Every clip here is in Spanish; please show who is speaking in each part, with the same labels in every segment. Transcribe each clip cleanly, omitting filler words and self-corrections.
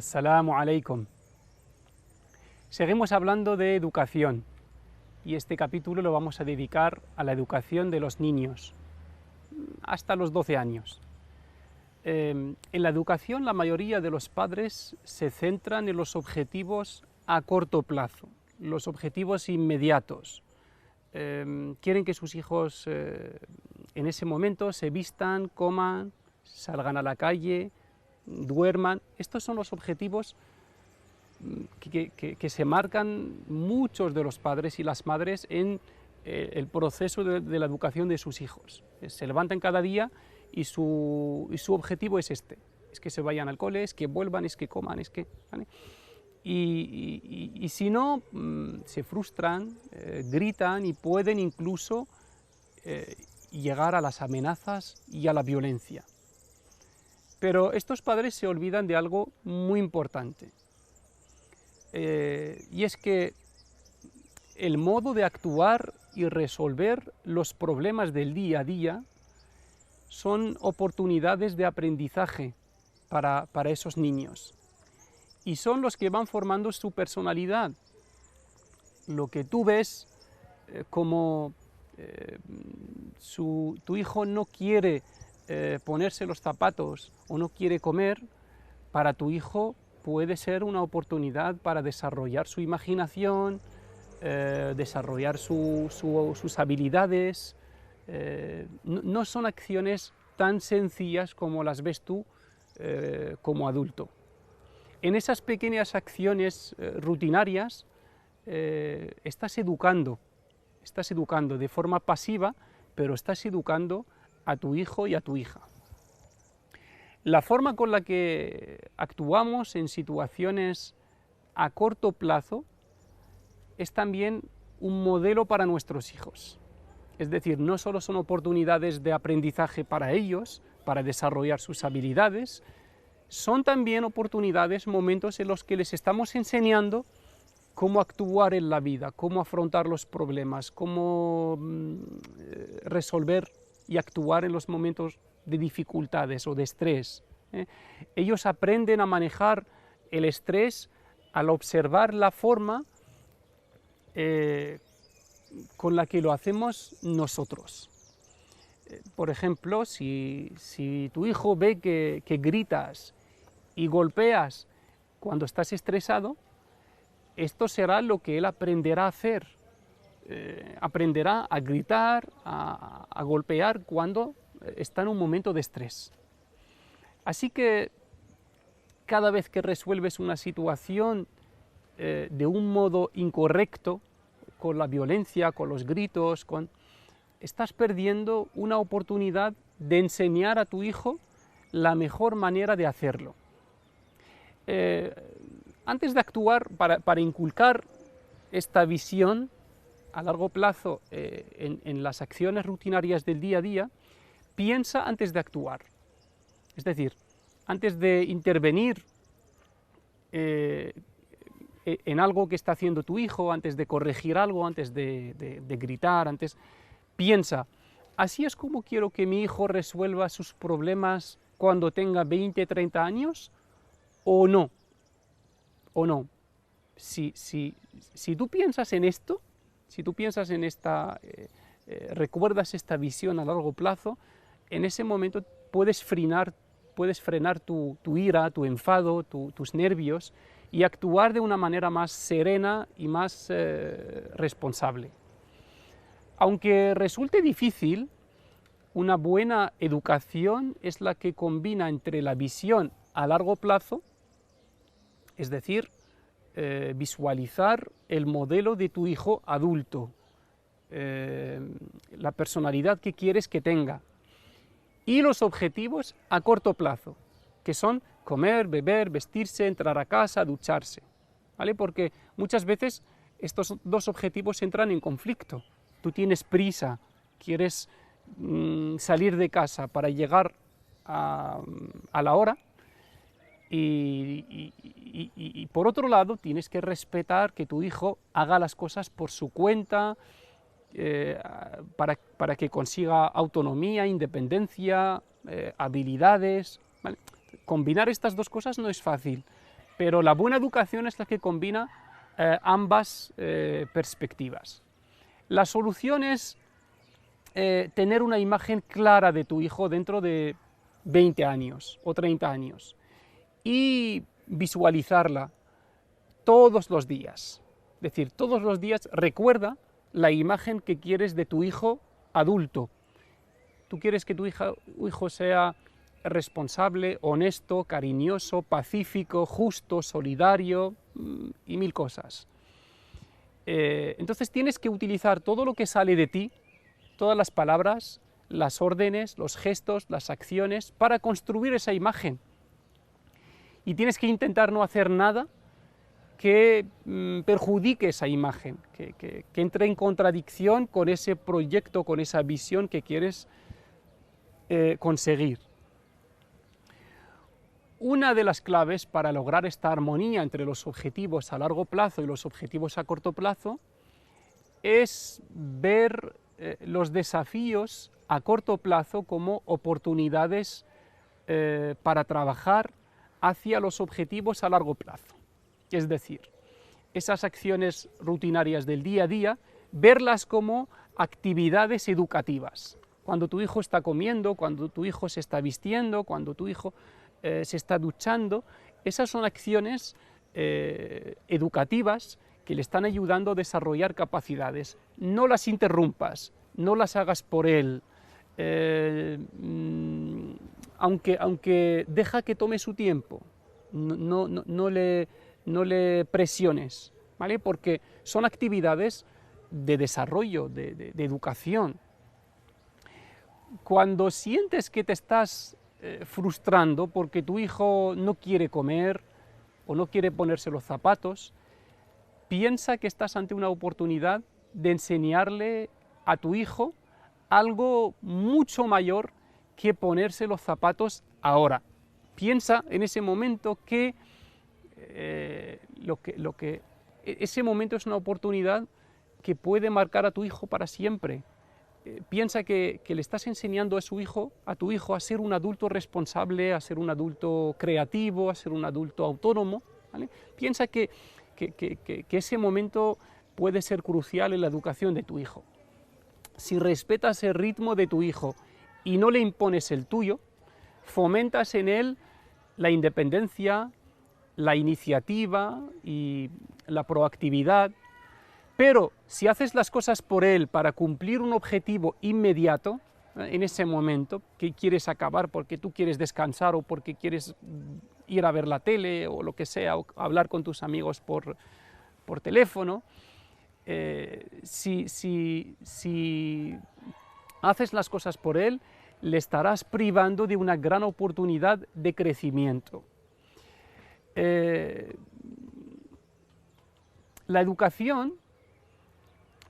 Speaker 1: Assalamu alaikum. Seguimos hablando de educación y este capítulo lo vamos a dedicar a la educación de los niños hasta los 12 años. En la educación la mayoría de los padres se centran en los objetivos a corto plazo, los objetivos inmediatos. Quieren que sus hijos en ese momento se vistan, coman, salgan a la calle, duerman. Estos son los objetivos que se marcan muchos de los padres y las madres en el proceso de la educación de sus hijos. Se levantan cada día y su objetivo es este, es que se vayan al cole, es que vuelvan, es que coman, es que... ¿vale? Y si no, se frustran, gritan y pueden incluso llegar a las amenazas y a la violencia. Pero estos padres se olvidan de algo muy importante, y es que el modo de actuar y resolver los problemas del día a día son oportunidades de aprendizaje para esos niños y son los que van formando su personalidad. Lo que tú ves como tu hijo no quiere ponerse los zapatos o no quiere comer, para tu hijo puede ser una oportunidad para desarrollar su imaginación, desarrollar sus habilidades. No son acciones tan sencillas como las ves tú como adulto. En esas pequeñas acciones rutinarias estás educando de forma pasiva, pero estás educando a tu hijo y a tu hija. La forma con la que actuamos en situaciones a corto plazo es también un modelo para nuestros hijos. Es decir, no solo son oportunidades de aprendizaje para ellos, para desarrollar sus habilidades, son también oportunidades, momentos en los que les estamos enseñando cómo actuar en la vida, cómo afrontar los problemas, cómo resolver y actuar en los momentos de dificultades o de estrés. Ellos aprenden a manejar el estrés al observar la forma con la que lo hacemos nosotros. Por ejemplo, si tu hijo ve que gritas y golpeas cuando estás estresado, esto será lo que él aprenderá a hacer. Aprenderá a gritar, a golpear cuando está en un momento de estrés. Así que cada vez que resuelves una situación de un modo incorrecto, con la violencia, con los gritos, estás perdiendo una oportunidad de enseñar a tu hijo la mejor manera de hacerlo. Antes de actuar, para inculcar esta visión a largo plazo en las acciones rutinarias del día a día, piensa antes de actuar. Es decir, antes de intervenir en algo que está haciendo tu hijo, antes de corregir algo, antes de gritar, piensa, ¿así es como quiero que mi hijo resuelva sus problemas cuando tenga 20, 30 años? ¿O no? ¿O no? Si tú piensas en esto, si tú piensas en recuerdas esta visión a largo plazo, en ese momento puedes frenar tu ira, tu enfado, tus nervios y actuar de una manera más serena y más responsable. Aunque resulte difícil, una buena educación es la que combina entre la visión a largo plazo, es decir, visualizar el modelo de tu hijo adulto, la personalidad que quieres que tenga, y los objetivos a corto plazo, que son comer, beber, vestirse, entrar a casa, ducharse, ¿vale? Porque muchas veces estos dos objetivos entran en conflicto. Tú tienes prisa, quieres salir de casa para llegar a la hora, y por otro lado tienes que respetar que tu hijo haga las cosas por su cuenta, para que consiga autonomía, independencia, habilidades, ¿vale? Combinar estas dos cosas no es fácil, pero la buena educación es la que combina ambas perspectivas. La solución es tener una imagen clara de tu hijo dentro de 20 años o 30 años y visualizarla todos los días. Es decir, todos los días recuerda la imagen que quieres de tu hijo adulto. Tú quieres que tu hijo sea responsable, honesto, cariñoso, pacífico, justo, solidario y mil cosas. Entonces tienes que utilizar todo lo que sale de ti, todas las palabras, las órdenes, los gestos, las acciones, para construir esa imagen. Y tienes que intentar no hacer nada que perjudique esa imagen, que entre en contradicción con ese proyecto, con esa visión que quieres conseguir. Una de las claves para lograr esta armonía entre los objetivos a largo plazo y los objetivos a corto plazo es ver los desafíos a corto plazo como oportunidades para trabajar hacia los objetivos a largo plazo. Es decir, esas acciones rutinarias del día a día, verlas como actividades educativas. Cuando tu hijo está comiendo, cuando tu hijo se está vistiendo, cuando tu hijo se está duchando, esas son acciones educativas que le están ayudando a desarrollar capacidades. No las interrumpas, no las hagas por él, aunque deja que tome su tiempo, no le presiones, ¿vale? Porque son actividades de desarrollo, de educación. Cuando sientes que te estás frustrando porque tu hijo no quiere comer o no quiere ponerse los zapatos, piensa que estás ante una oportunidad de enseñarle a tu hijo algo mucho mayor que ponerse los zapatos ahora. Piensa en ese momento que ese momento es una oportunidad que puede marcar a tu hijo para siempre. Piensa que le estás enseñando a tu hijo a ser un adulto responsable, a ser un adulto creativo, a ser un adulto autónomo, ¿vale? Piensa que ese momento puede ser crucial en la educación de tu hijo. Si respetas el ritmo de tu hijo y no le impones el tuyo, fomentas en él la independencia, la iniciativa y la proactividad. Pero si haces las cosas por él para cumplir un objetivo inmediato, en ese momento, que quieres acabar porque tú quieres descansar o porque quieres ir a ver la tele o lo que sea, o hablar con tus amigos por teléfono, si haces las cosas por él, le estarás privando de una gran oportunidad de crecimiento. La educación,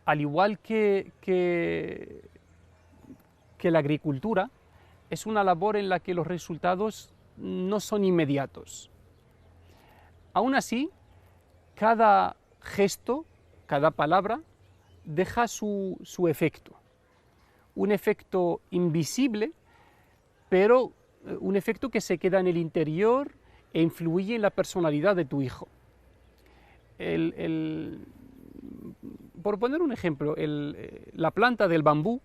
Speaker 1: al igual que la agricultura, es una labor en la que los resultados no son inmediatos. Aún así, cada gesto, cada palabra, deja su efecto. Un efecto invisible, pero un efecto que se queda en el interior e influye en la personalidad de tu hijo. Por poner un ejemplo, la planta del bambú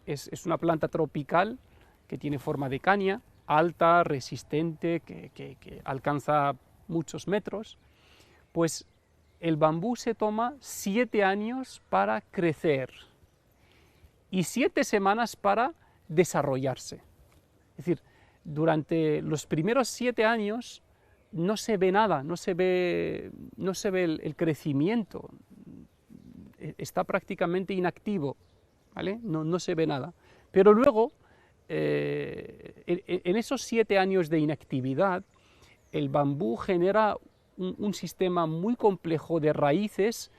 Speaker 1: es una planta tropical que tiene forma de caña, alta, resistente, que alcanza muchos metros. Pues el bambú se toma 7 años para crecer y 7 semanas para desarrollarse. Es decir, durante los primeros 7 años no se ve nada, no se ve el crecimiento, está prácticamente inactivo, ¿vale? No se ve nada. Pero luego, en esos 7 años de inactividad, el bambú genera un sistema muy complejo de raíces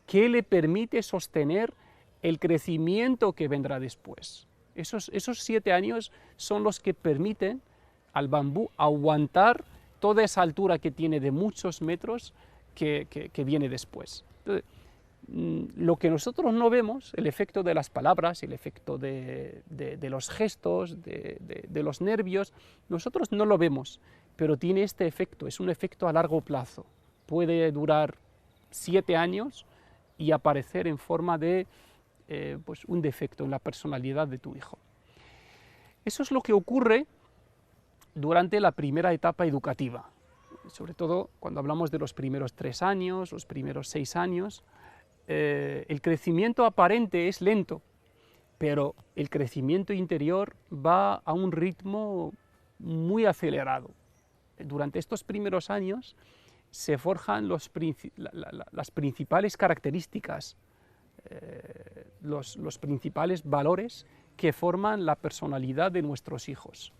Speaker 1: que le permite sostener el crecimiento que vendrá después. Esos 7 años son los que permiten al bambú aguantar toda esa altura que tiene de muchos metros que viene después. Entonces, lo que nosotros no vemos, el efecto de las palabras, el efecto de los gestos, de los nervios, nosotros no lo vemos, pero tiene este efecto, es un efecto a largo plazo. Puede durar 7 años y aparecer en forma de pues un defecto en la personalidad de tu hijo. Eso es lo que ocurre durante la primera etapa educativa, sobre todo cuando hablamos de los primeros 3 años, los primeros 6 años. El crecimiento aparente es lento, pero el crecimiento interior va a un ritmo muy acelerado. Durante estos primeros años se forjan las principales características, los principales valores que forman la personalidad de nuestros hijos.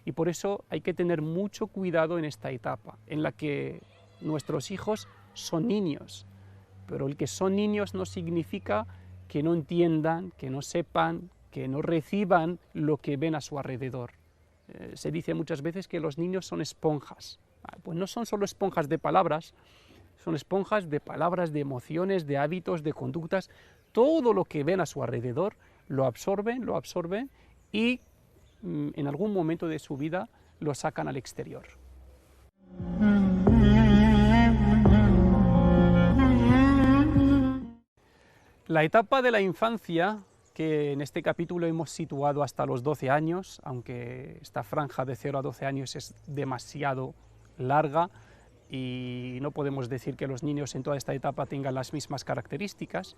Speaker 1: Y por eso hay que tener mucho cuidado en esta etapa, en la que nuestros hijos son niños, pero el que son niños no significa que no entiendan, que no sepan, que no reciban lo que ven a su alrededor. Se dice muchas veces que los niños son esponjas. Pues no son solo esponjas de palabras, son esponjas de palabras, de emociones, de hábitos, de conductas. Todo lo que ven a su alrededor lo absorben y en algún momento de su vida lo sacan al exterior. La etapa de la infancia, que en este capítulo hemos situado hasta los 12 años, aunque esta franja de 0 a 12 años es demasiado larga y no podemos decir que los niños en toda esta etapa tengan las mismas características,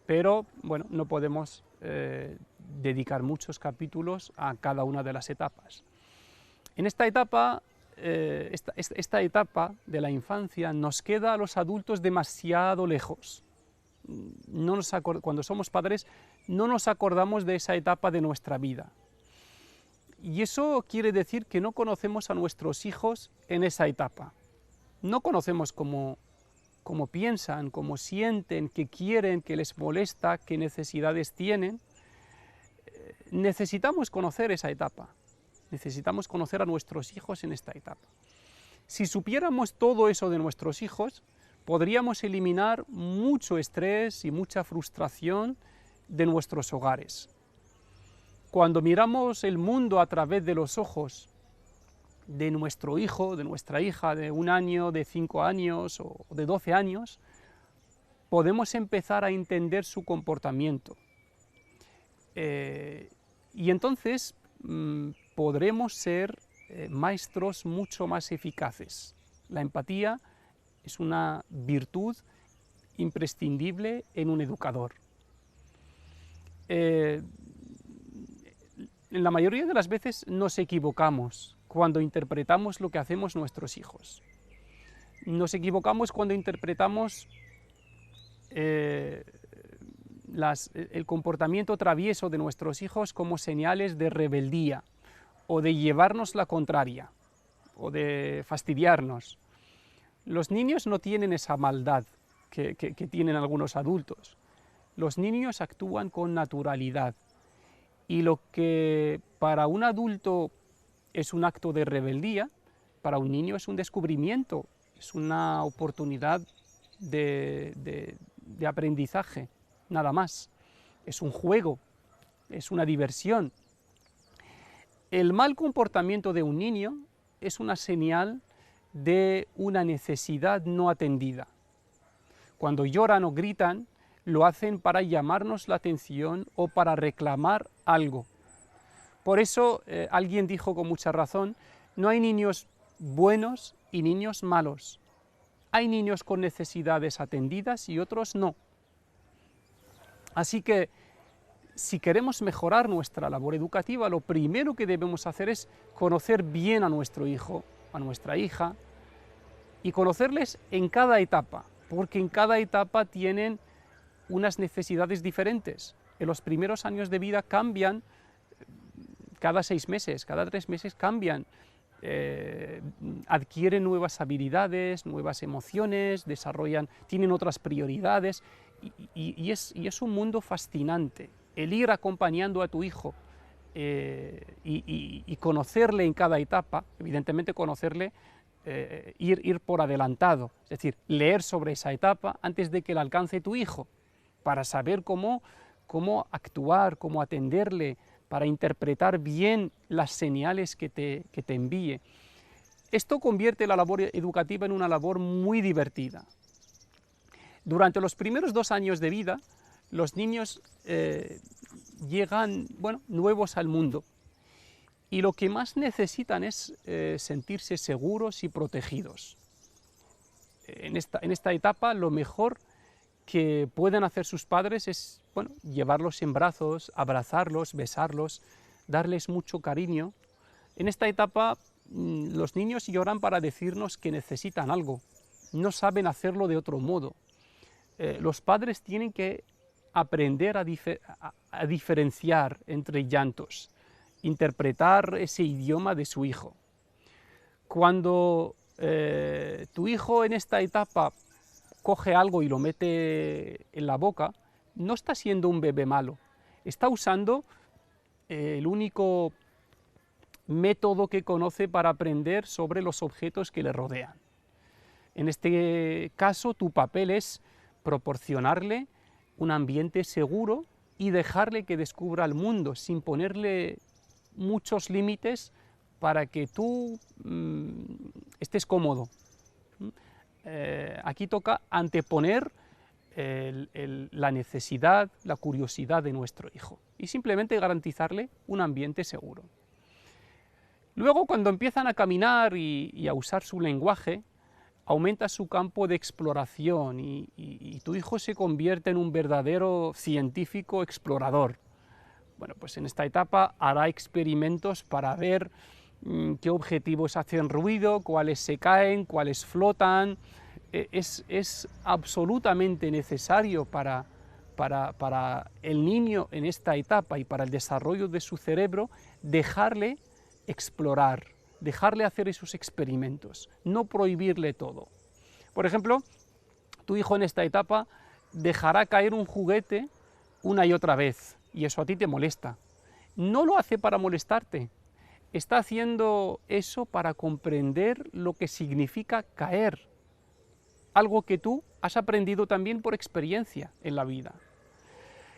Speaker 1: pero bueno, no podemos dedicar muchos capítulos a cada una de las etapas. En esta etapa, esta etapa de la infancia nos queda a los adultos demasiado lejos. Cuando somos padres no nos acordamos de esa etapa de nuestra vida. Y eso quiere decir que no conocemos a nuestros hijos en esa etapa. No conocemos cómo piensan, cómo sienten, qué quieren, qué les molesta, qué necesidades tienen. Necesitamos conocer esa etapa. Necesitamos conocer a nuestros hijos en esta etapa. Si supiéramos todo eso de nuestros hijos, podríamos eliminar mucho estrés y mucha frustración de nuestros hogares. Cuando miramos el mundo a través de los ojos de nuestro hijo, de nuestra hija, de 1 año, de 5 años o de 12 años, podemos empezar a entender su comportamiento. Y entonces podremos ser maestros mucho más eficaces. La empatía es una virtud imprescindible en un educador. En la mayoría de las veces nos equivocamos cuando interpretamos lo que hacemos nuestros hijos. Nos equivocamos cuando interpretamos el comportamiento travieso de nuestros hijos como señales de rebeldía o de llevarnos la contraria o de fastidiarnos. Los niños no tienen esa maldad que tienen algunos adultos. Los niños actúan con naturalidad y lo que para un adulto es un acto de rebeldía, para un niño es un descubrimiento, es una oportunidad de aprendizaje, nada más. Es un juego, es una diversión. El mal comportamiento de un niño es una señal de una necesidad no atendida. Cuando lloran o gritan, lo hacen para llamarnos la atención o para reclamar algo. Por eso alguien dijo con mucha razón, no hay niños buenos y niños malos. Hay niños con necesidades atendidas y otros no. Así que si queremos mejorar nuestra labor educativa, lo primero que debemos hacer es conocer bien a nuestro hijo, a nuestra hija, y conocerles en cada etapa, porque en cada etapa tienen unas necesidades diferentes. En los primeros años de vida cambian cada 6 meses, cada 3 meses cambian, adquieren nuevas habilidades, nuevas emociones, tienen otras prioridades, y es un mundo fascinante. El ir acompañando a tu hijo y conocerle en cada etapa, evidentemente conocerle, ir por adelantado, es decir, leer sobre esa etapa antes de que la alcance tu hijo, para saber cómo actuar, cómo atenderle, para interpretar bien las señales que te envíe. Esto convierte la labor educativa en una labor muy divertida. Durante los primeros 2 años de vida, los niños llegan, nuevos al mundo, y lo que más necesitan es sentirse seguros y protegidos. En esta etapa, lo mejor que pueden hacer sus padres es llevarlos en brazos, abrazarlos, besarlos, darles mucho cariño. En esta etapa los niños lloran para decirnos que necesitan algo, no saben hacerlo de otro modo. Los padres tienen que aprender a diferenciar entre llantos, interpretar ese idioma de su hijo. Cuando tu hijo en esta etapa coge algo y lo mete en la boca, no está siendo un bebé malo, está usando el único método que conoce para aprender sobre los objetos que le rodean. En este caso, tu papel es proporcionarle un ambiente seguro y dejarle que descubra el mundo sin ponerle muchos límites para que tú estés cómodo. Aquí toca anteponer la necesidad, la curiosidad de nuestro hijo y simplemente garantizarle un ambiente seguro. Luego, cuando empiezan a caminar y a usar su lenguaje, aumenta su campo de exploración y tu hijo se convierte en un verdadero científico explorador. Bueno, pues en esta etapa hará experimentos para ver qué objetivos hacen ruido, cuáles se caen, cuáles flotan. Es absolutamente necesario para el niño en esta etapa y para el desarrollo de su cerebro dejarle explorar, dejarle hacer esos experimentos, no prohibirle todo. Por ejemplo, tu hijo en esta etapa dejará caer un juguete una y otra vez, y eso a ti te molesta. No lo hace para molestarte, está haciendo eso para comprender lo que significa caer, algo que tú has aprendido también por experiencia en la vida.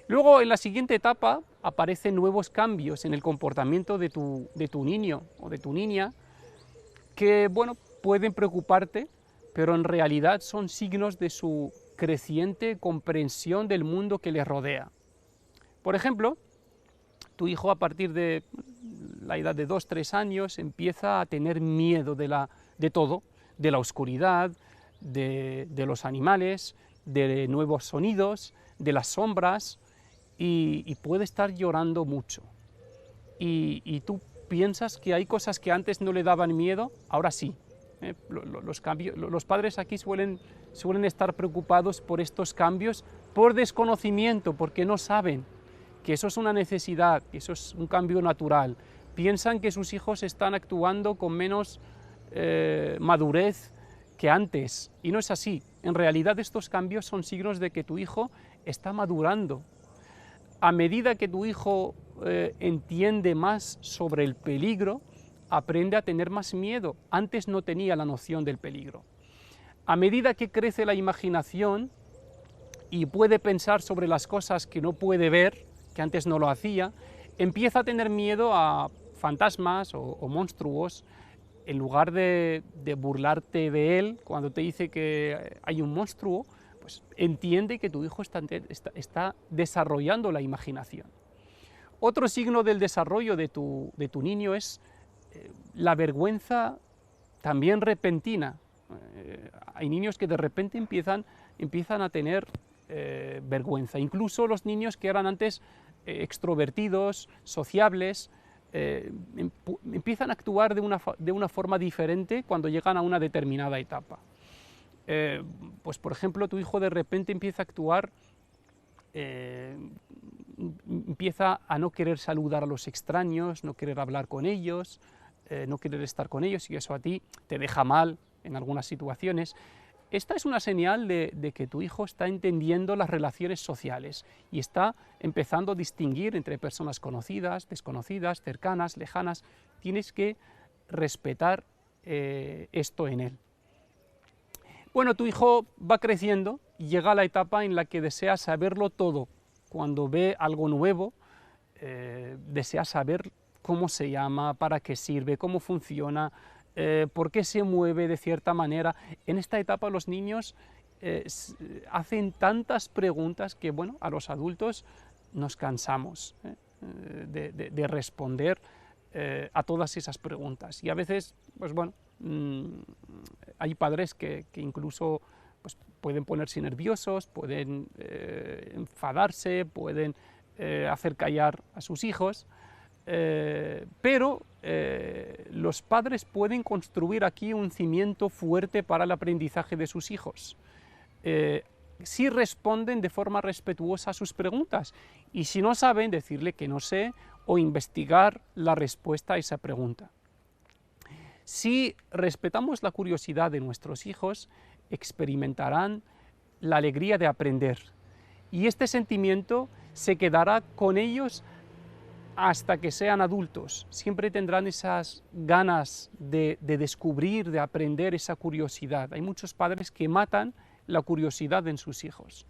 Speaker 1: Luego, en la siguiente etapa, aparecen nuevos cambios en el comportamiento de tu niño o de tu niña, que, pueden preocuparte, pero en realidad son signos de su creciente comprensión del mundo que les rodea. Por ejemplo, tu hijo a partir de la edad de 2-3 años empieza a tener miedo de todo, de la oscuridad, de los animales, de nuevos sonidos, de las sombras, y puede estar llorando mucho. Y tú piensas que hay cosas que antes no le daban miedo, ahora sí. Los padres aquí suelen estar preocupados por estos cambios por desconocimiento, porque no saben que eso es una necesidad, que eso es un cambio natural. Piensan que sus hijos están actuando con menos madurez que antes, y no es así. En realidad estos cambios son signos de que tu hijo está madurando. A medida que tu hijo entiende más sobre el peligro, aprende a tener más miedo. Antes no tenía la noción del peligro. A medida que crece la imaginación y puede pensar sobre las cosas que no puede ver, que antes no lo hacía, empieza a tener miedo a fantasmas o monstruos. En lugar de burlarte de él cuando te dice que hay un monstruo, pues entiende que tu hijo está desarrollando la imaginación. Otro signo del desarrollo de tu niño es la vergüenza también repentina. Hay niños que de repente empiezan a tener vergüenza. Incluso los niños que eran antes extrovertidos, sociables, empiezan a actuar de una forma diferente cuando llegan a una determinada etapa. Pues por ejemplo, tu hijo de repente empieza a actuar, empieza a no querer saludar a los extraños, no querer hablar con ellos, no querer estar con ellos, y eso a ti te deja mal en algunas situaciones. Esta es una señal de que tu hijo está entendiendo las relaciones sociales y está empezando a distinguir entre personas conocidas, desconocidas, cercanas, lejanas. Tienes que respetar esto en él. Bueno, tu hijo va creciendo y llega a la etapa en la que desea saberlo todo. Cuando ve algo nuevo, desea saber cómo se llama, para qué sirve, cómo funciona, por qué se mueve de cierta manera. En esta etapa los niños hacen tantas preguntas que, bueno, a los adultos nos cansamos de responder a todas esas preguntas. Y a veces, pues bueno, hay padres que incluso pues, pueden ponerse nerviosos, pueden enfadarse, pueden hacer callar a sus hijos, pero los padres pueden construir aquí un cimiento fuerte para el aprendizaje de sus hijos. Si responden de forma respetuosa a sus preguntas y si no saben, decirle que no sé o investigar la respuesta a esa pregunta. Si respetamos la curiosidad de nuestros hijos, experimentarán la alegría de aprender y este sentimiento se quedará con ellos hasta que sean adultos. Siempre tendrán esas ganas de descubrir, de aprender, esa curiosidad. Hay muchos padres que matan la curiosidad en sus hijos.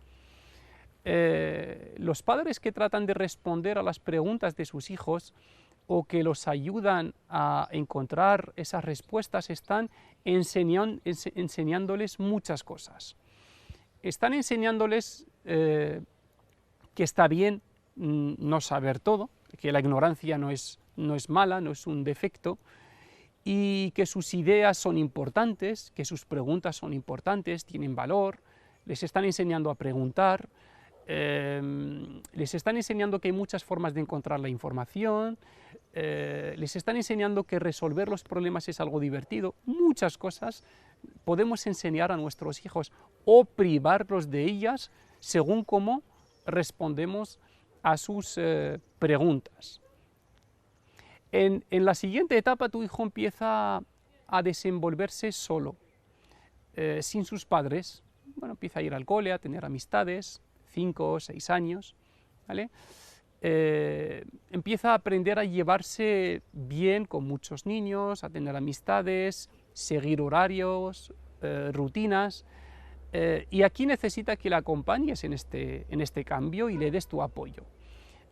Speaker 1: Los padres que tratan de responder a las preguntas de sus hijos o que los ayudan a encontrar esas respuestas están enseñándoles muchas cosas. Están enseñándoles que está bien no saber todo, que la ignorancia no es mala, no es un defecto, y que sus ideas son importantes, que sus preguntas son importantes, tienen valor. Les están enseñando a preguntar, les están enseñando que hay muchas formas de encontrar la información, les están enseñando que resolver los problemas es algo divertido. Muchas cosas podemos enseñar a nuestros hijos o privarlos de ellas según cómo respondemos a sus preguntas. En la siguiente etapa tu hijo empieza a desenvolverse solo, sin sus padres. Bueno, empieza a ir al cole, a tener amistades, 5 o 6 años, ¿vale? Empieza a aprender a llevarse bien con muchos niños, a tener amistades, seguir horarios, rutinas, y aquí necesita que le acompañes en este cambio y le des tu apoyo.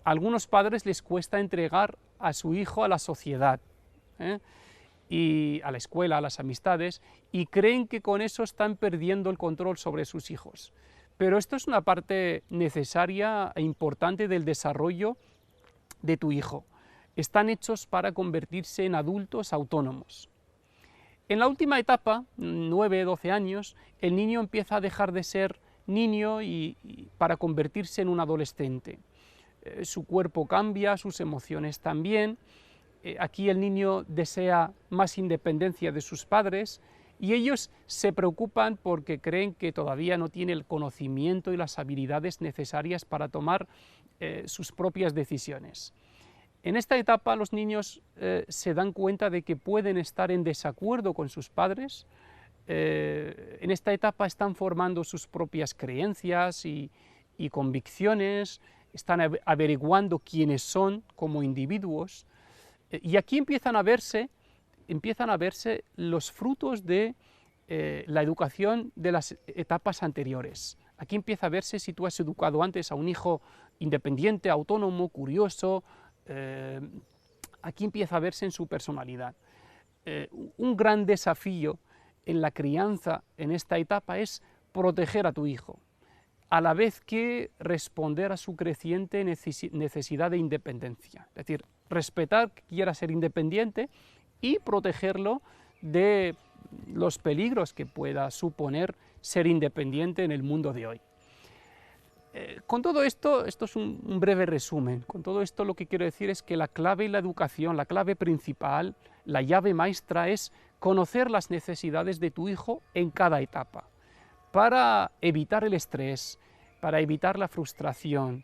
Speaker 1: A algunos padres les cuesta entregar a su hijo a la sociedad, y a la escuela, a las amistades, y creen que con eso están perdiendo el control sobre sus hijos. Pero esto es una parte necesaria e importante del desarrollo de tu hijo. Están hechos para convertirse en adultos autónomos. En la última etapa, 9, 12 años, el niño empieza a dejar de ser niño y para convertirse en un adolescente. Su cuerpo cambia, sus emociones también. Aquí el niño desea más independencia de sus padres y ellos se preocupan porque creen que todavía no tiene el conocimiento y las habilidades necesarias para tomar sus propias decisiones. En esta etapa los niños se dan cuenta de que pueden estar en desacuerdo con sus padres. En esta etapa están formando sus propias creencias y convicciones, están averiguando quiénes son como individuos, y aquí empiezan a verse los frutos de la educación de las etapas anteriores. Aquí empieza a verse si tú has educado antes a un hijo independiente, autónomo, curioso. Aquí empieza a verse en su personalidad. Un gran desafío en la crianza en esta etapa es proteger a tu hijo, a la vez que responder a su creciente necesidad de independencia. Es decir, respetar que quiera ser independiente y protegerlo de los peligros que pueda suponer ser independiente en el mundo de hoy. Con todo esto es un breve resumen. Con todo esto lo que quiero decir es que la clave en la educación, la clave principal, la llave maestra es conocer las necesidades de tu hijo en cada etapa, para evitar el estrés, para evitar la frustración,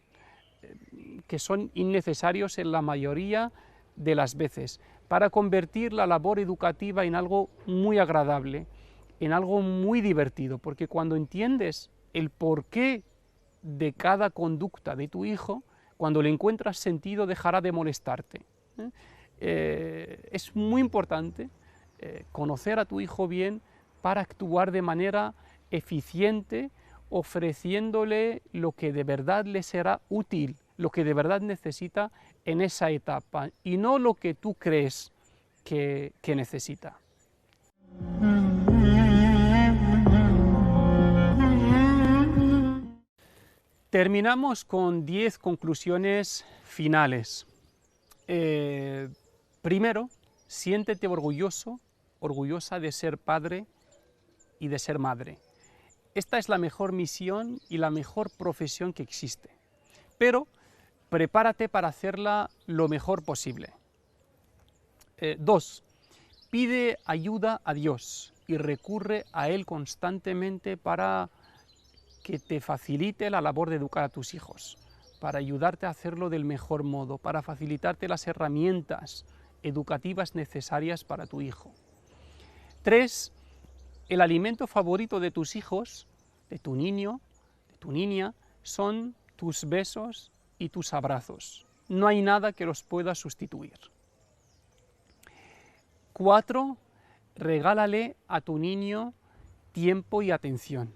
Speaker 1: que son innecesarios en la mayoría de las veces, para convertir la labor educativa en algo muy agradable, en algo muy divertido, porque cuando entiendes el porqué de cada conducta de tu hijo, cuando le encuentras sentido dejará de molestarte. Es muy importante conocer a tu hijo bien para actuar de manera eficiente, ofreciéndole lo que de verdad le será útil, lo que de verdad necesita en esa etapa y no lo que tú crees que necesita. Terminamos con 10 conclusiones finales. Primero, siéntete orgulloso, orgullosa de ser padre y de ser madre. Esta es la mejor misión y la mejor profesión que existe. Pero prepárate para hacerla lo mejor posible. 2. Pide ayuda a Dios y recurre a Él constantemente para que te facilite la labor de educar a tus hijos, para ayudarte a hacerlo del mejor modo, para facilitarte las herramientas educativas necesarias para tu hijo. 3. El alimento favorito de tus hijos, de tu niño, de tu niña, son tus besos y tus abrazos. No hay nada que los pueda sustituir. 4. Regálale a tu niño tiempo y atención.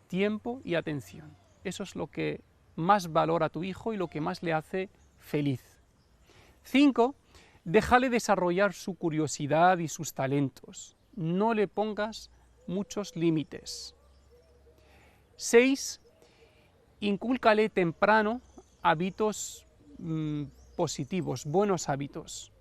Speaker 1: Tiempo y atención. Eso es lo que más valora a tu hijo y lo que más le hace feliz. 5. Déjale desarrollar su curiosidad y sus talentos. No le pongas muchos límites. 6. Incúlcale temprano hábitos positivos, buenos hábitos.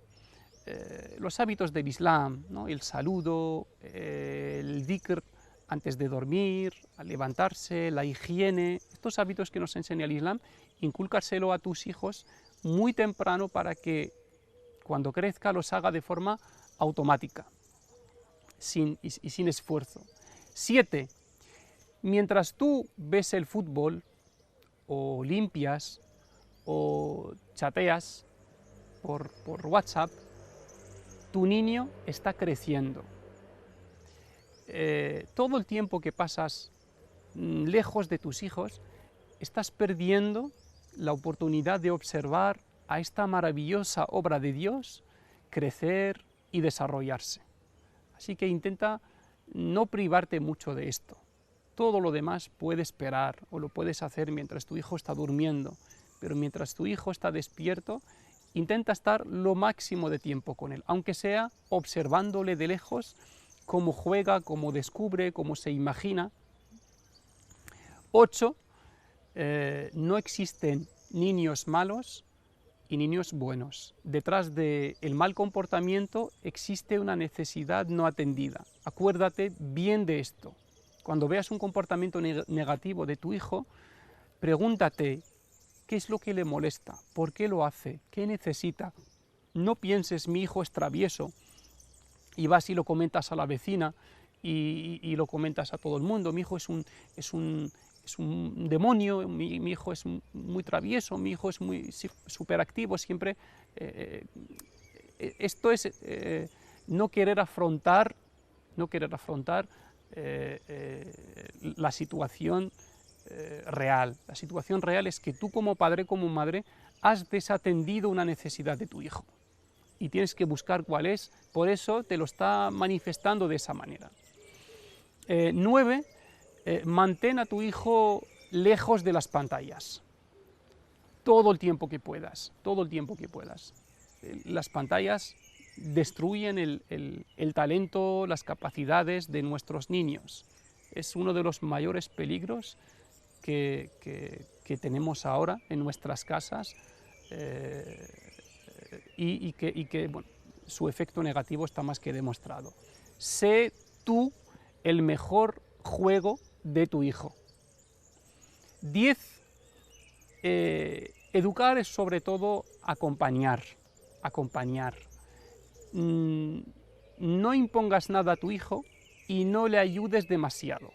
Speaker 1: Los hábitos del Islam, ¿no? El saludo, el dhikr antes de dormir, al levantarse, la higiene, estos hábitos que nos enseña el Islam, incúlcaselo a tus hijos muy temprano para que cuando crezca los haga de forma automática y sin esfuerzo. 7. Mientras tú ves el fútbol, o limpias, o chateas por WhatsApp, tu niño está creciendo. Todo el tiempo que pasas lejos de tus hijos, estás perdiendo la oportunidad de observar a esta maravillosa obra de Dios crecer y desarrollarse. Así que intenta no privarte mucho de esto. Todo lo demás puede esperar o lo puedes hacer mientras tu hijo está durmiendo, pero mientras tu hijo está despierto, intenta estar lo máximo de tiempo con él, aunque sea observándole de lejos cómo juega, cómo descubre, cómo se imagina. 8. No existen niños malos y niños buenos. Detrás del mal comportamiento existe una necesidad no atendida. Acuérdate bien de esto. Cuando veas un comportamiento negativo de tu hijo, pregúntate qué es lo que le molesta, por qué lo hace, qué necesita. No pienses, mi hijo es travieso, y vas y lo comentas a la vecina y lo comentas a todo el mundo. Mi hijo es un demonio, mi hijo es muy travieso, mi hijo es muy superactivo, siempre. Esto es no querer afrontar la situación real. La situación real es que tú como padre, como madre, has desatendido una necesidad de tu hijo y tienes que buscar cuál es, por eso te lo está manifestando de esa manera. 9. Mantén a tu hijo lejos de las pantallas, todo el tiempo que puedas, todo el tiempo que puedas. Las pantallas destruyen el talento, las capacidades de nuestros niños. Es uno de los mayores peligros que tenemos ahora en nuestras casas, y que bueno, su efecto negativo está más que demostrado. Sé tú el mejor juego de tu hijo. 10. Educar es sobre todo acompañar. No impongas nada a tu hijo y no le ayudes demasiado.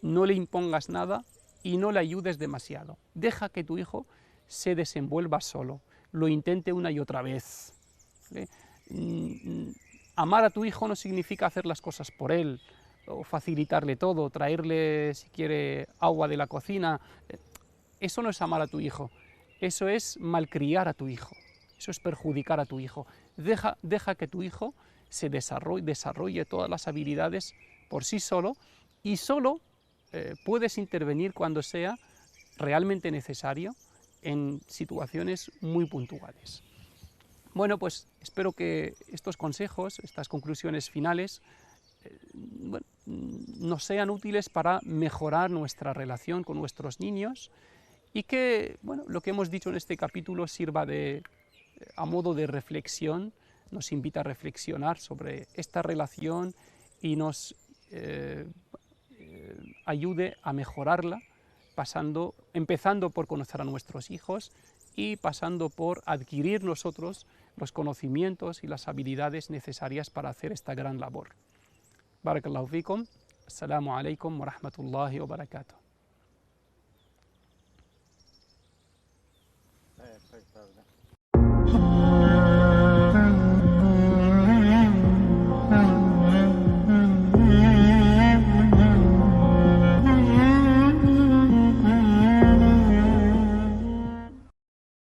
Speaker 1: No le impongas nada y no le ayudes demasiado. Deja que tu hijo se desenvuelva solo, lo intente una y otra vez. ¿Vale? Amar a tu hijo no significa hacer las cosas por él, o facilitarle todo, traerle, si quiere, agua de la cocina. Eso no es amar a tu hijo, eso es malcriar a tu hijo, eso es perjudicar a tu hijo. Deja que tu hijo se desarrolle todas las habilidades por sí solo, y solo puedes intervenir cuando sea realmente necesario en situaciones muy puntuales. Bueno, pues espero que estos consejos, estas conclusiones finales, nos sean útiles para mejorar nuestra relación con nuestros niños y que lo que hemos dicho en este capítulo sirva a modo de reflexión, nos invita a reflexionar sobre esta relación y nos ayude a mejorarla, empezando por conocer a nuestros hijos y pasando por adquirir nosotros los conocimientos y las habilidades necesarias para hacer esta gran labor. Barakallahu fikum. Assalamu alaikum wa rahmatullahi wa barakatuh.
Speaker 2: Perfecto.